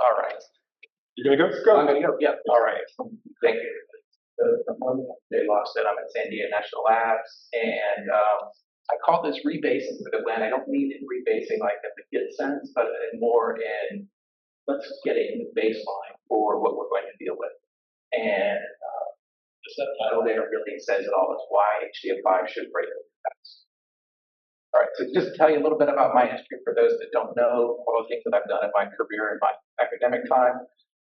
All right. You're gonna go? I'm gonna go. Yep. All right. Thank you. Lofstead. I'm at Sandia National Labs, and I call this rebasing for the win. I don't mean in rebasing like in the kid sense, but more in let's get a new baseline for what we're going to deal with. And the subtitle there really says it all. It's why HDF5 should break the past. All right, so just to tell you a little bit about my history for those that don't know all the things that I've done in my career and my academic time.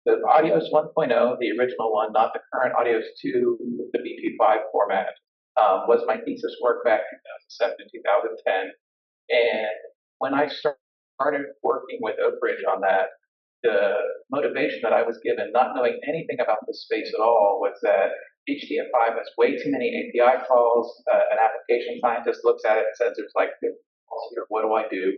The Audios 1.0, the original one, not the current Audios 2, the BP5 format, was my thesis work back in 2007 to 2010. And when I started working with Oak Ridge on that, the motivation that I was given, not knowing anything about the space at all, was that HDF5 has way too many API calls. An application scientist looks at it and says, there's like 50 calls here, what do I do?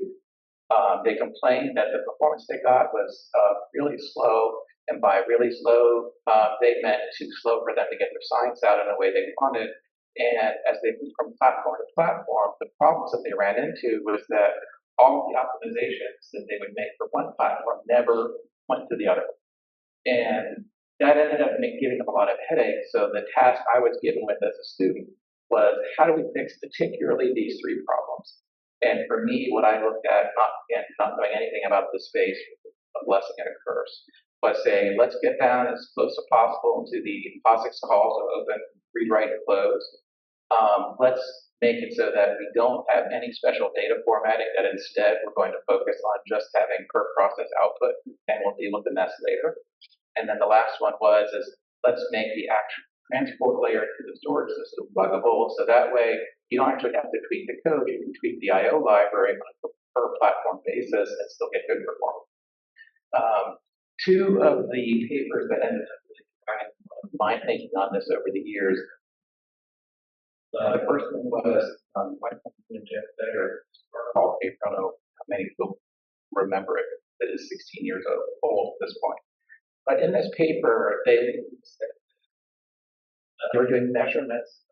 They complained that the performance they got was really slow, and by really slow, they meant too slow for them to get their science out in a way they wanted. And as they moved from platform to platform, the problems that they ran into was that all of the optimizations that they would make for one platform never went to the other. And that ended up giving them a lot of headaches. So the task I was given with as a student was, how do we fix particularly these three problems? And for me, what I looked at, not knowing anything about the space, a blessing and a curse, was saying, let's get down as close as possible to the POSIX calls of open, read, write, and close. Let's make it so that we don't have any special data formatting, that instead we're going to focus on just having per process output, and we'll deal with the mess later. And then the last one is let's make the actual transport layer to the storage system pluggable, so that way you don't actually have to tweak the code, you can tweak the I/O library on a per platform basis and still get good performance. Two of the papers that ended up really my thinking on this over the years. The first one was Jeff Better called paper. I don't know how many people remember it. It is 16 years old at this point. But in this paper, they were doing measurements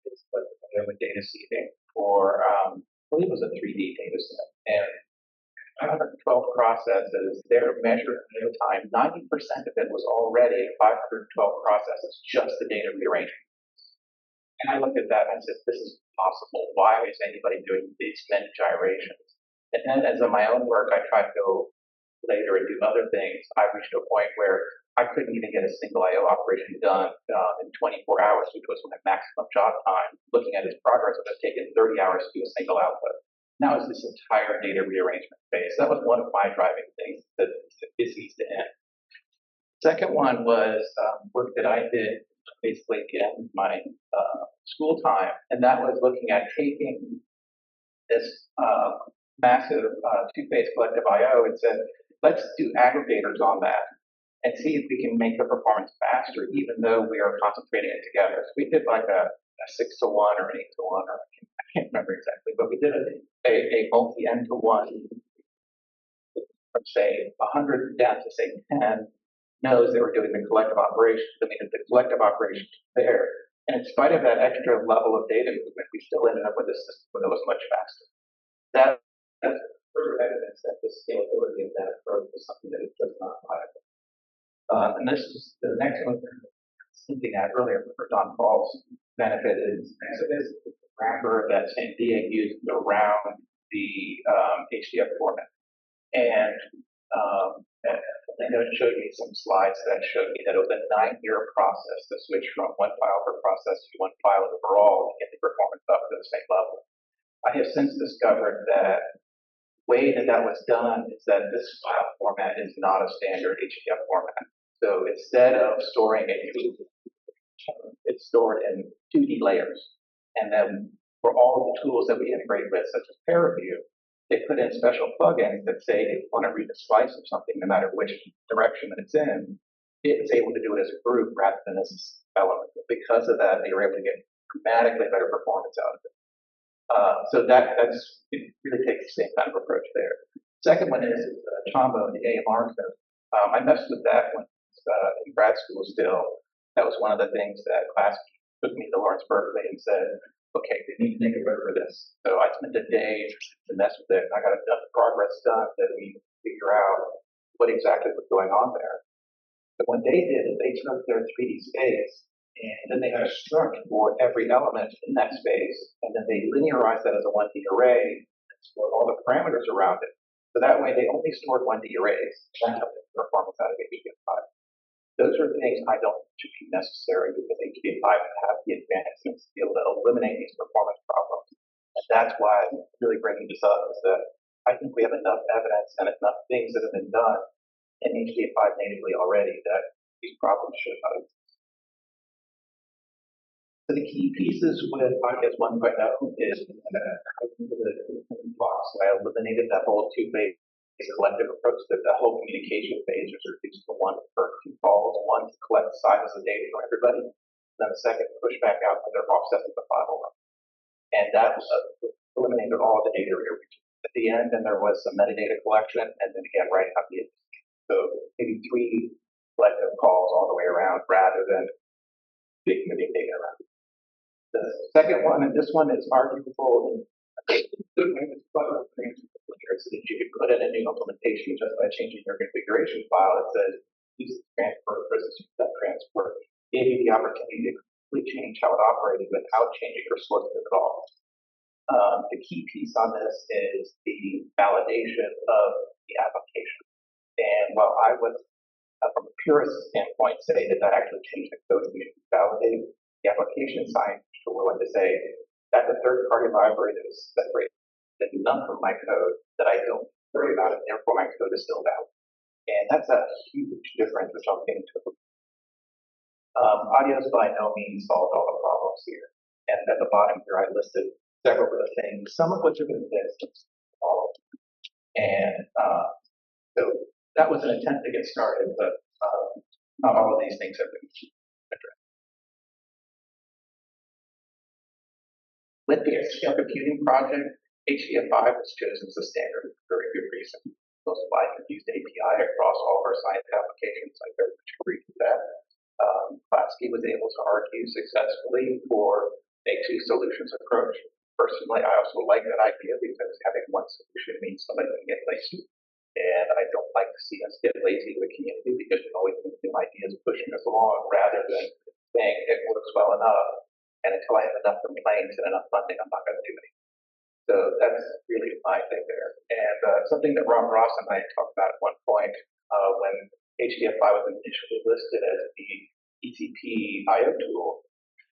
with data seeding for, I believe it was a 3D data set. And 512 processes, their measured data time, 90% of it was already 512 processes, just the data rearrangement. And I looked at that and I said, this is possible. Why is anybody doing these many gyrations? And then as in my own work, I tried to go later and do other things. I reached a point where I couldn't even get a single I/O operation done in 24 hours, which was my maximum job time. Looking at his progress, it would have taken 30 hours to do a single output. Now it's this entire data rearrangement phase. That was one of my driving things that is easy to end. Second one was work that I did basically at the end of my school time, and that was looking at taking this massive two-phase collective I/O and said, let's do aggregators on that and see if we can make the performance faster, even though we are concentrating it together. So we did like a 6-to-1 or an 8-to-1, or I can't remember exactly, but we did a multi-n to 1 from say 100 down to say 10 nodes that were doing the collective operation. I mean, the collective operation there. And in spite of that extra level of data movement, we still ended up with a system that was much faster. That's further evidence that the scalability of that approach is something that is just not viable. And this is the next one I was hinting at earlier for Don Paul's benefit is the wrapper that Sandia used around the HDF format. And I know it showed me some slides that showed me that it was a 9-year process to switch from one file per process to one file overall to get the performance up to the same level. I have since discovered that the way that that was done is that this file format is not a standard HDF format. So instead of storing a 2D, it's stored in 2D layers. And then for all the tools that we integrate with, such as peer review, they put in special plugins that say if you want to read a slice of something, no matter which direction it's in, it's able to do it as a group rather than as an element. Because of that, they were able to get dramatically better performance out of it. So it really takes the same kind of approach there. Second one is Chombo, the AMR code. I messed with that when in grad school still. That was one of the things that class took me to Lawrence Berkeley and said, okay, we need to make a road for this. So I spent a day to mess with it. I got enough progress done that we figure out what exactly was going on there. But what they did is they took their 3D space and then they had a struct for every element in that space, and then they linearized that as a 1D array and stored all the parameters around it. So that way they only stored 1D arrays. That helped the performance out of HDF5. Those are things I don't think should be necessary because HDF5 have the advancements to be able to eliminate these performance problems. And that's why I'm really bringing this up, is that I think we have enough evidence and enough things that have been done in HDF5 natively already that these problems should not exist. So the key pieces with IDS 1.0 is the blocks. So I eliminated that whole two-phase collective approach, that the whole communication phase was reduced to one for two calls, one to collect sizes of data from everybody, then the second push back out to their offset to the file. And that eliminated all the data at the end, and there was some metadata collection, and then again, writing up the so maybe 3 collective calls all the way around rather than big moving data around. The second one, and this one is arguable, is that you could put in a new implementation just by changing your configuration file. It says use transfer versus use that transfer. Gave you the opportunity to completely change how it operated without changing your source code at all. The key piece on this is the validation of the application. And while I would, from a purist standpoint, say that that actually changed the code we should validate, the application scientists are willing to say that's a third-party library that is separated enough from my code that I don't worry about it, therefore my code is still valid. And that's a huge difference, which I'll get into. Audios by no means solved all the problems here. And at the bottom here, I listed several of the things, some of which have been fixed, all of them. And so that was an attempt to get started, but not all of these things have been addressed. With the HDF computing project, HDF5 was chosen as a standard for a very good reason. Most widely used API across all of our science applications. I very much agree with that. Klasky was able to argue successfully for a two solutions approach. Personally, I also like that idea because having one solution means somebody can get lazy. And I don't like to see us get lazy in the community because we always think new ideas pushing us along rather than saying it works well enough. And until I have enough complaints and enough funding, I'm not going to do anything. So that's really my thing there. And something that Rob Ross and I talked about at one point when HDF5 was initially listed as the ECP IO tool,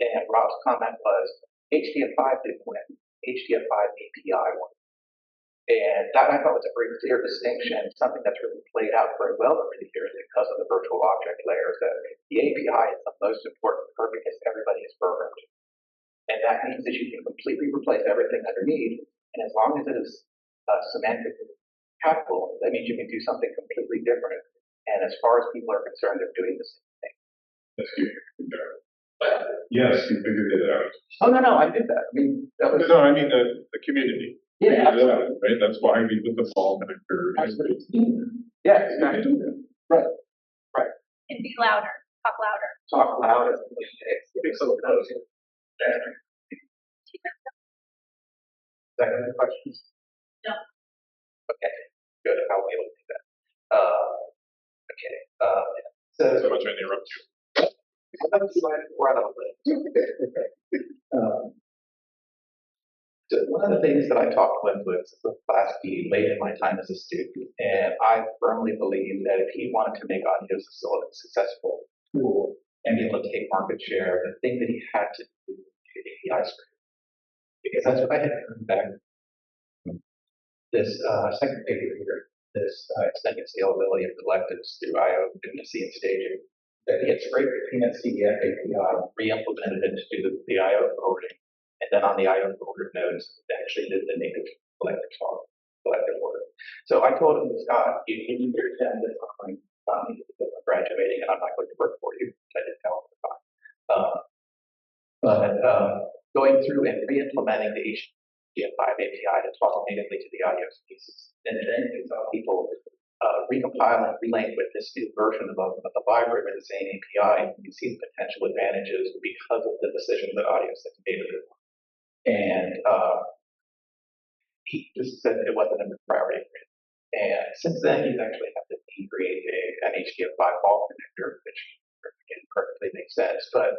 and Rob's comment was HDF5 didn't win, HDF5 API won. And that I thought was a very clear distinction, something that's really played out very well over the years because of the virtual object layers, that the API is the most important part because everybody is programmed. And that means that you can completely replace everything underneath, and as long as it is semantically compatible, that means you can do something completely different. And as far as people are concerned, they're doing the same thing. Yes, you figured it out. Oh, no, I did that. I mean, that was... No, I mean the community. Yeah, absolutely. Right? That's why we put the fall connector. Yeah, exactly. Right. And be louder. Talk louder. Talk louder. So close. Second questions? No. Okay, good. I'll be able to do that. Okay. So much I interrupt you. So one of the things that I talked with Klasky late in my time as a student, and I firmly believe that if he wanted to make audios a successful tool and be able to take market share, the thing that he had to do was API script. Because that's what I had heard back. This second paper here, this extended scalability of collectives through IO, dependency, and staging, that he had scraped the Peanut CDF API, re-implemented it to do the IO forwarding. And then on the IO forward nodes, they actually did the native collective order. So I told him, Scott, you need to attend this online graduating, and I'm not going to work for you. I didn't tell him the time. But going through and re-implementing the HDF5 API to talk natively to the audio pieces, and then you saw people recompile and relink with this new version of the library with the same API. You can see the potential advantages because of the decisions that audio has made. And he just said it wasn't a priority. And since then, he's actually had to create an HDF5 ball connector, which again, perfectly makes sense. But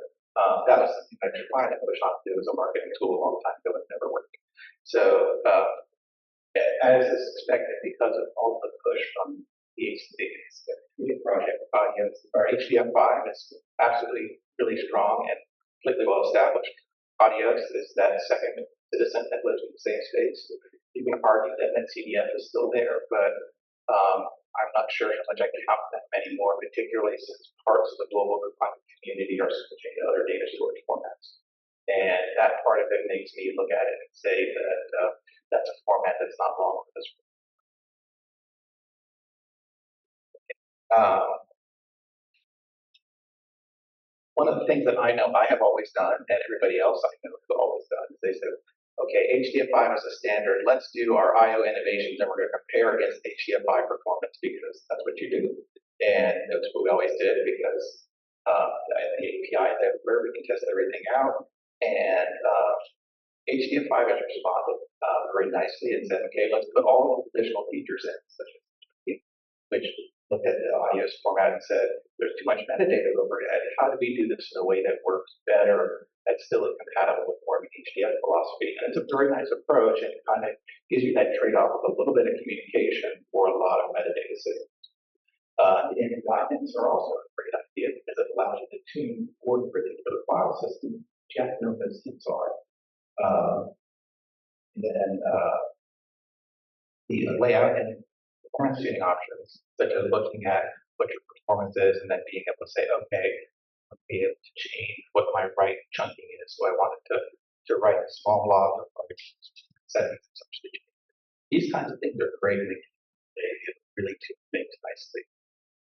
that was something I tried to push off to as a marketing tool a long time ago. It never worked. So as is expected, because of all the push from the HDF project audience, our HDF5 is absolutely really strong and completely well established. Audios is that second citizen that lives in the same space. You can argue that NCDF is still there, but I'm not sure how much I can count them anymore, particularly since parts of the global compiler community are switching to other data storage formats. And that part of it makes me look at it and say that that's a format that's not long for this. One of the things that I know I have always done, and everybody else I know has always done, is they said, okay, HDF5 is a standard. Let's do our IO innovations, and we're going to compare against HDF5 performance because that's what you do. And that's what we always did because the API is everywhere. We can test everything out. And HDF5 has responded very nicely and said, okay, let's put all of the additional features in, such as which looked at the audios format and said, there's too much metadata overhead. How do we do this in a way that works better, that's still compatible with more of an HDF philosophy? And it's a very nice approach, and it kind of gives you that trade-off of a little bit of communication for a lot of metadata savings. The end guidance are also a great idea because it allows you to tune for the particular file system. You have to know what those hints are. And then the layout and performance tuning options, such as looking at what your performance is and then being able to say, okay, I'll be able to change what my write chunking is. So I wanted to write a small log of settings and such. These kinds of things are great. They really tune things nicely.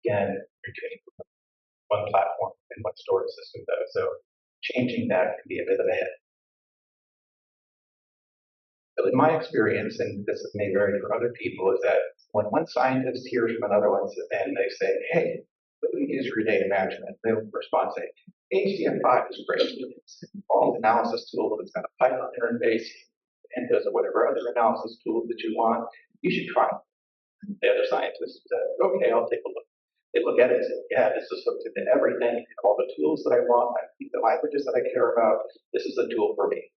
Again, you're tuning from one platform and one storage system though. So changing that can be a bit of a hit. So in my experience, and this may vary for other people, is that when one scientist hears from another one and they say, hey, what do you use for your data management? They'll respond say, HDF5 is great. All these analysis tools, it's got a Python interface, and those or whatever other analysis tools that you want, you should try it. The other scientist said, okay, I'll take a look. They look at it and say, yeah, this is hooked into everything, all the tools that I want, the languages that I care about, this is a tool for me.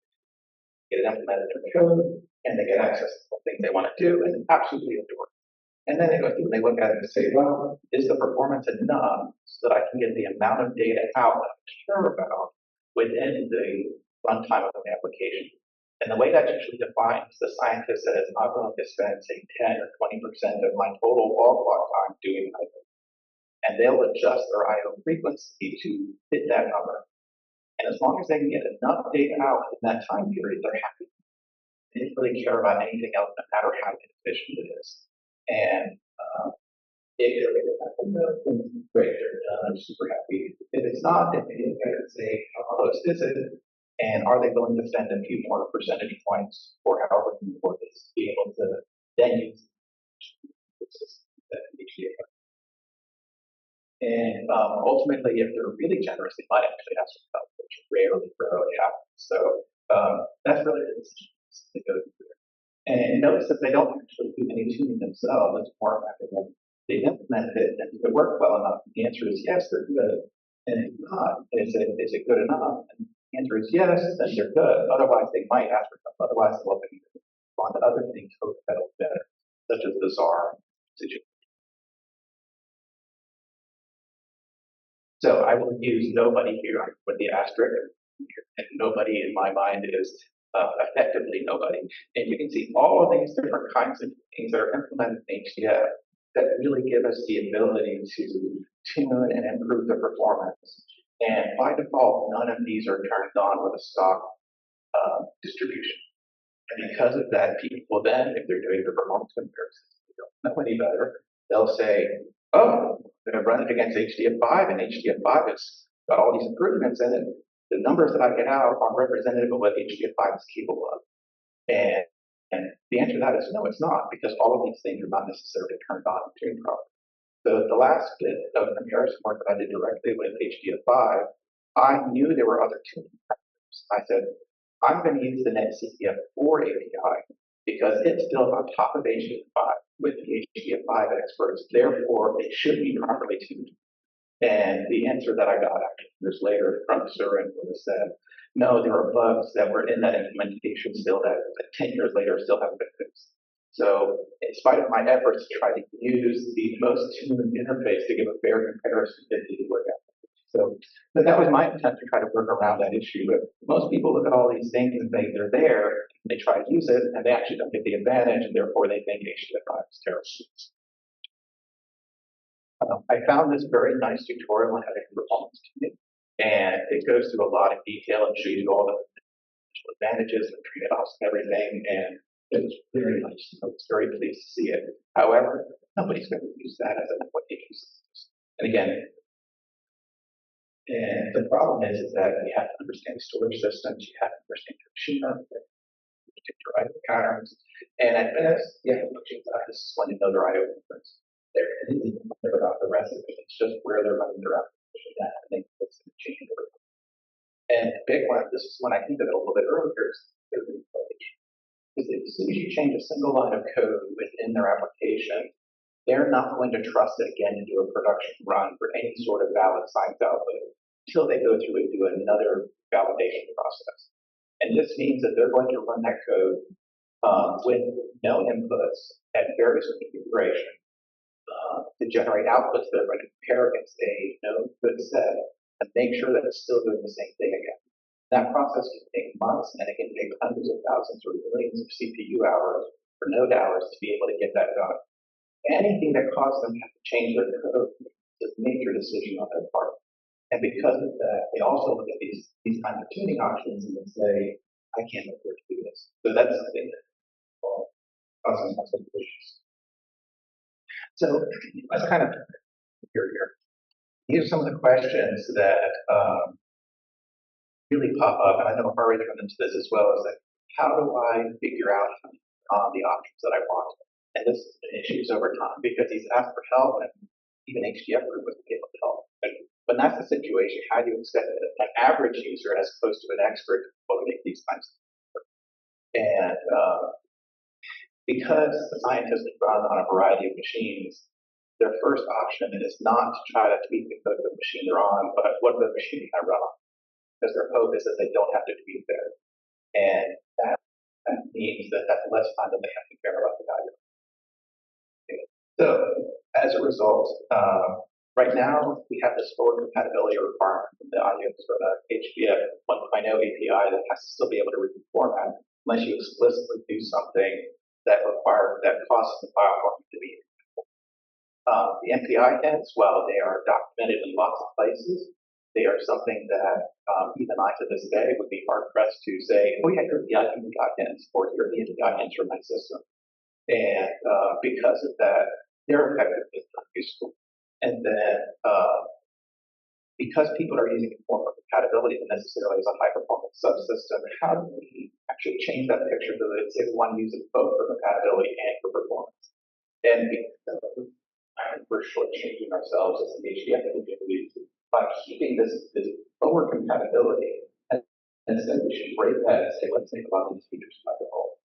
Get it implemented in the code, and they get access to the things they want to do, and absolutely adore it. And then they go through and they look at it and say, well, is the performance enough so that I can get the amount of data out that I care about within the runtime of an application? And the way that's usually defined is the scientist says, I'm going to spend, say, 10 or 20% of my total log clock time doing IO. And they'll adjust their IO frequency to fit that number. And as long as they can get enough data out in that time period, they're happy. They don't really care about anything else, no matter how inefficient it is. And if they're great, they're done, I'm super happy. If it's not, then they look at it and say, how close is it? And are they willing to spend a few more percentage points or however many for this to be able to then use that HDF5? And ultimately, if they're really generous, they might actually ask for help, which rarely happens. So that's really the decision that goes through. And notice that they don't actually do any tuning themselves. It's more effective. They implemented it, and if it worked well enough, the answer is yes, they're good. And if not, is it good enough? And the answer is yes, then they're good. Otherwise, they might ask for help. Otherwise, they'll go on to other things that will better, such as the czar situation. So I will use nobody here with the asterisk, and nobody in my mind is effectively nobody. And you can see all of these different kinds of things that are implemented in HDF that really give us the ability to tune and improve the performance. And by default, none of these are turned on with a stock distribution. And because of that, people will then, if they're doing the performance comparisons, they don't know any better, they'll say, oh, I'm going to run it against HDF5, and HDF5 has got all these improvements in it. The numbers that I get out are representative of what HDF5 is capable of. And the answer to that is no, it's not, because all of these things are not necessarily turned on and tuned properly. So the last bit of comparison work that I did directly with HDF5, I knew there were other tuning factors. I said, I'm going to use the NetCDF4 API because it's built on top of HDF5 with the HDF5 experts. Therefore, it should be properly tuned. And the answer that I got actually years later from Surin was that, no, there are bugs that were in that implementation still that 10 years later still haven't been fixed. So in spite of my efforts to try to use the most tuned interface to give a fair comparison, it didn't work out. So but that was my attempt to try to work around that issue. But most people look at all these things and think they're there, and they try to use it, and they actually don't get the advantage, and therefore they think HDF5 is terrible. I found this very nice tutorial on how to do performance tuning, and it goes through a lot of detail and shows you all the potential advantages and trade-offs and everything, and it was very nice. I was very pleased to see it. However, nobody's going to use that as an application. And again, and the problem is that you have to understand storage systems, you have to understand your machine architecture, your I/O patterns, and at best, you have to look at this is when you know their I/O difference. There isn't about the rest of it. It's just where they're running their application at, and they can change over time. And the big one, this is when I think of it a little bit earlier, is the replication. Because as soon as you change a single line of code within their application, they're not going to trust it again to do a production run for any sort of valid science output until they go through and do another validation process. And this means that they're going to run that code with no inputs at various configuration to generate outputs that are going to compare against a known good set and make sure that it's still doing the same thing again. That process can take months, and it can take hundreds of thousands or millions of CPU hours or node hours to be able to get that done. Anything that causes them to have to change their code is a major decision on their part. And because of that, they also look at these kinds of tuning options and they say, I can't afford to do this. So that's something that causes lots of issues. So let's kind of here. These are some of the questions that really pop up, and I know Harvey's run into this as well, is that how do I figure out the options that I want? And this is an issue over time because he's asked for help, and even HDF group wasn't able to help. But that's the situation. How do you expect an average user as opposed to an expert to make these kinds of things? And because the scientists run on a variety of machines, their first option is not to try to tweak the code of the machine they're on, but what the machine can run on. Because their hope is that they don't have to tweak there. And that means that that's less time than they have to care about the value. Okay. So as a result, right now we have this forward compatibility requirement from the IOs for the HDF 1.0 API that has to still be able to read the format unless you explicitly do something that causes the file format to be the MPI heads, while they are documented in lots of places, they are something that even I to this day would be hard pressed to say, oh yeah, here's the MPI heads, or here are the MPI heads from my system. And because of that, they're effectively not useful. And then because people are using it more for compatibility than necessarily as a high performance subsystem, how do we actually change that picture so that say we want to use it both for compatibility and for performance? And because I think we're shortchanging ourselves as an HDF community by keeping this forward compatibility. And instead, we should break that and say, let's think about these features by default.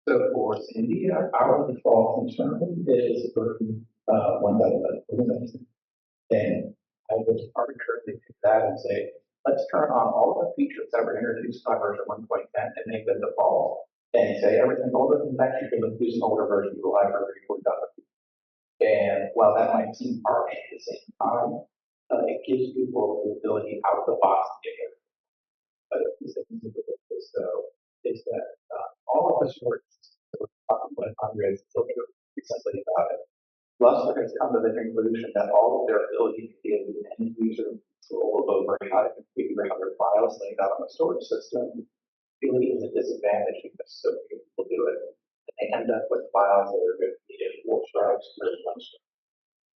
So for Sandia, our default internally is version 1.11. And I would arbitrarily pick that and say, let's turn on all the features that were introduced by version 1.10 and make them default. And say everything older than that, you can use an older version of the library for done. And while that might seem harsh at the same time, it gives people the ability out of the box to get it. But the thing with this, though, is that all of the storage systems that we're talking about Andre is still precisely about it. Lofstead has come to the conclusion that all of their ability to give the end user control over how to configure how their files laid out on the storage system really is a disadvantage because so few people do it. And they end up with files that are going to be in 4 stripes per much,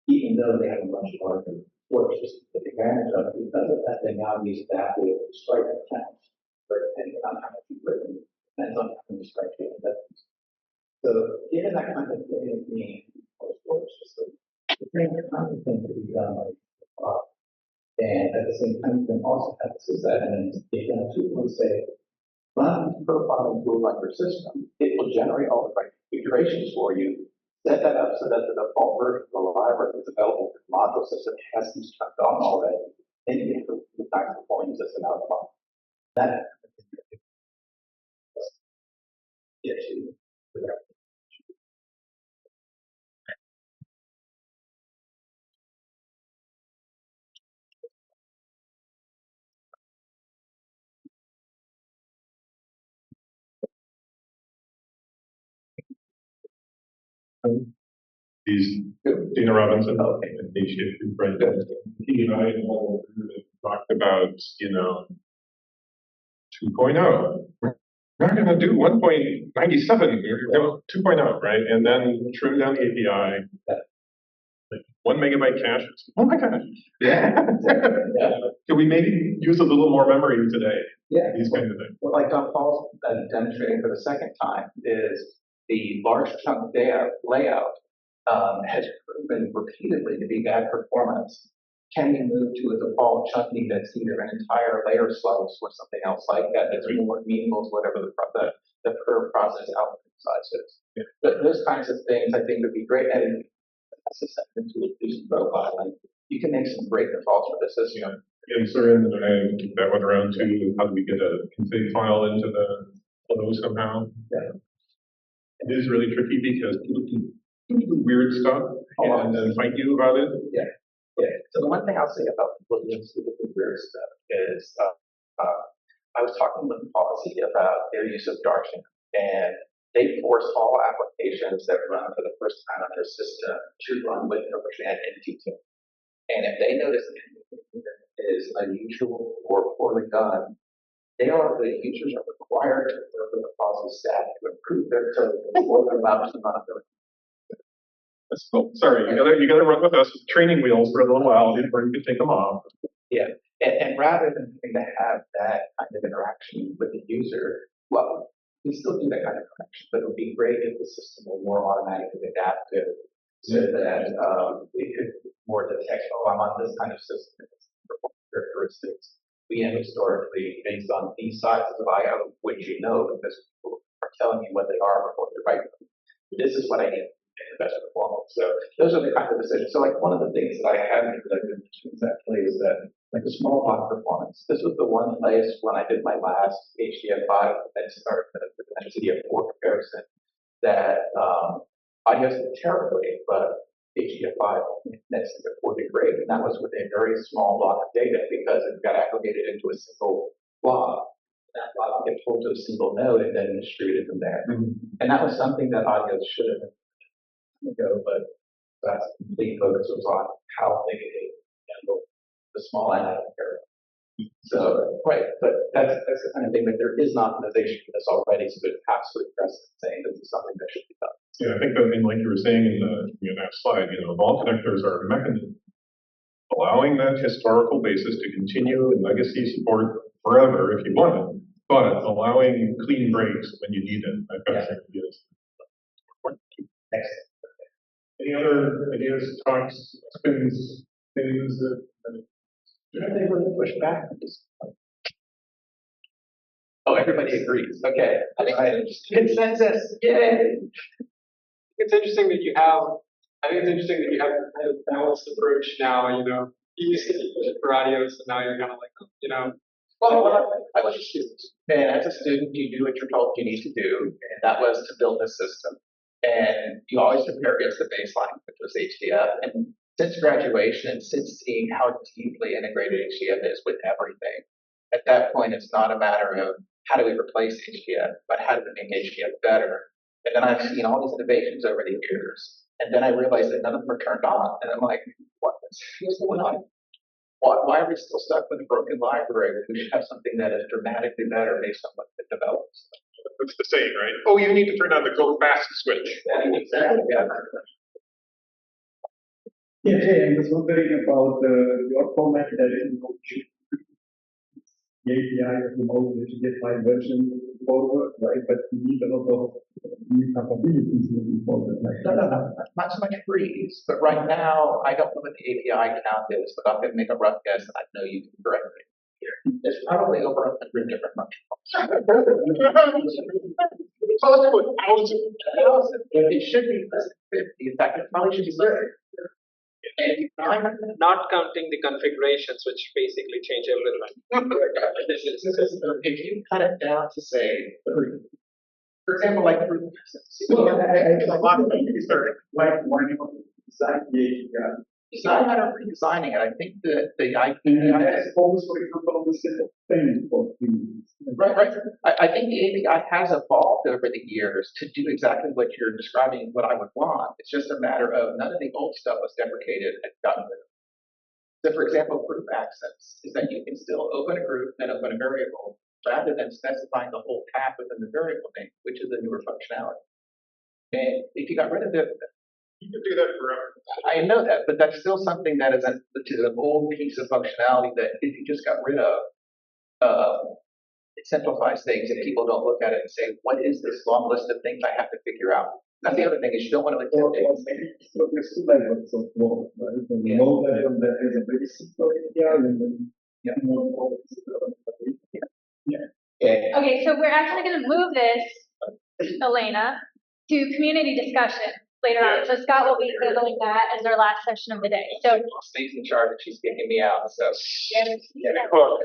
even though they have a much larger storage system to take advantage of. Because of that, they now use adaptive stripe accounts, depending on how much you've written, depends on how many stripes you have. So given that kind of thing is being storage system, the same kind of thing could be done like and at the same time, you can also have sysadmins dig down to and say, run these profiling tools on your system. It will generate all the right configurations for you. Set that up so that the default version of the library that's available for the module system has these turned on already. Then you get the nice performing system out of the box. That gets you to the These Dana Robinson and HDF5, he and I all talked about, 2.0. We're not going to do 1.97, 2.0, right? And then trim down the API. Like 1 megabyte cache. Oh my gosh. Yeah. Can we maybe use a little more memory today? Yeah. These kind of things. What like Don Paul's demonstrating for the second time is the large chunk layout has proven repeatedly to be bad performance. Can we move to a default chunking that's either an entire layer slice or something else like that that's more amenable to whatever the per process output size is? Yeah. But those kinds of things I think would be great. And that's a second tool to do some profiling. You can make some great defaults for the system. Yeah, and Soren and I kicked that one around too. How do we get a config file into the flow somehow? Yeah. It is really tricky because people can do weird stuff and then fight you about it. Yeah. Yeah. So the one thing I'll say about people doing stupid weird stuff is I was talking with the policy about their use of Darshan, and they force all applications that run for the first time on their system to run with Darshan and NT2. And if they notice anything that is unusual or poorly done, the users are required to work with the policy staff to improve their code before they're allowed to run it. That's cool. Sorry, you gotta run with us with training wheels for a little while before you can take them off. Yeah, and rather than having to have that kind of interaction with the user, well, we still do that kind of interaction, but it would be great if the system were more automatically adaptive so that it could more detect, oh, I'm on this kind of system, characteristics. We have historically, based on these sizes of IO, which you know because people are telling you what they are before they write them. This is what I need to get the best performance. So those are the kind of decisions. So like one of the things that I haven't really exactly is that like the small block performance. This was the one place when I did my last HDF5 and started the HDF4 comparison that I used it terribly, but HDF5 next to the 4 degrade, and that was with a very small block of data because it got aggregated into a single block. That block would get pulled to a single node and then distributed from there. And that was something that audio should have done ago, but that's complete focus was on how they could handle the small end of the area. So, right, but that's the kind of thing that there is an optimization for this already, so there's absolute precedent saying this is something that should be done. Yeah, I think that, like you were saying in that slide, vol connectors are a mechanism allowing that historical basis to continue in legacy support forever if you want it, but allowing clean breaks when you need it. I've got some ideas. Excellent. Any other ideas, talks, spins, things that? They really push back on this. Oh, everybody agrees. Okay. I think Consensus. Yay. it's interesting that you have. I think it's interesting that you have a kind of balanced approach now. You used to be pushing for audio, so now you're kind of like, Well, I was a student, and as a student, you do what you're told you need to do, and that was to build a system. And you always compare against the baseline, which was HDF. And since graduation, since seeing how deeply integrated HDF is with everything, at that point, it's not a matter of how do we replace HDF, but how do we make HDF better? And then I've seen all these innovations over the years, and then I realized that none of them are turned on. And I'm like, what's going on? Why are we still stuck with a broken library? We should have something that is dramatically better based on what it develops. That's the saying, right? Oh, you need to turn on the go fast switch. Exactly. Yeah. Yeah, hey, I was wondering about your comment that the API of the most HDF5 version forward, right? But you need a lot of new capabilities moving forward. No, not so much freeze, but right now, I don't know what the API count is, but I'm going to make a rough guess, and I know you can correct me here. There's probably over 100 different functions. Close to 1,000. It should be less than 50. In fact, it probably should be less. And Not counting the configurations, which basically change everything. if you cut it down to say, for example, like group Well, I a lot of things are like when you design the, it's not a matter of redesigning it. I think that the I suppose, for example, the simple thing for things. right. I think the API has evolved over the years to do exactly what you're describing, what I would want. It's just a matter of none of the old stuff was deprecated and done with. So, for example, group access is that you can still open a group and open a variable rather than specifying the whole path within the variable name, which is a newer functionality. And if you got rid of it, You can do that forever. I know that, but that's still something that is which is an old piece of functionality that if you just got rid of, it simplifies things and people don't look at it and say, what is this long list of things I have to figure out? That's the other thing is you don't want to Or accept it. maybe so there's two levels of work, right? So the low level that is a very simple API and then more Yeah. Okay, so we're actually gonna move this, Elena, to community discussion later on. So Scott will be handling that as our last session of the day. So Stays in charge and she's kicking me out, so. yes, Yeah, cool.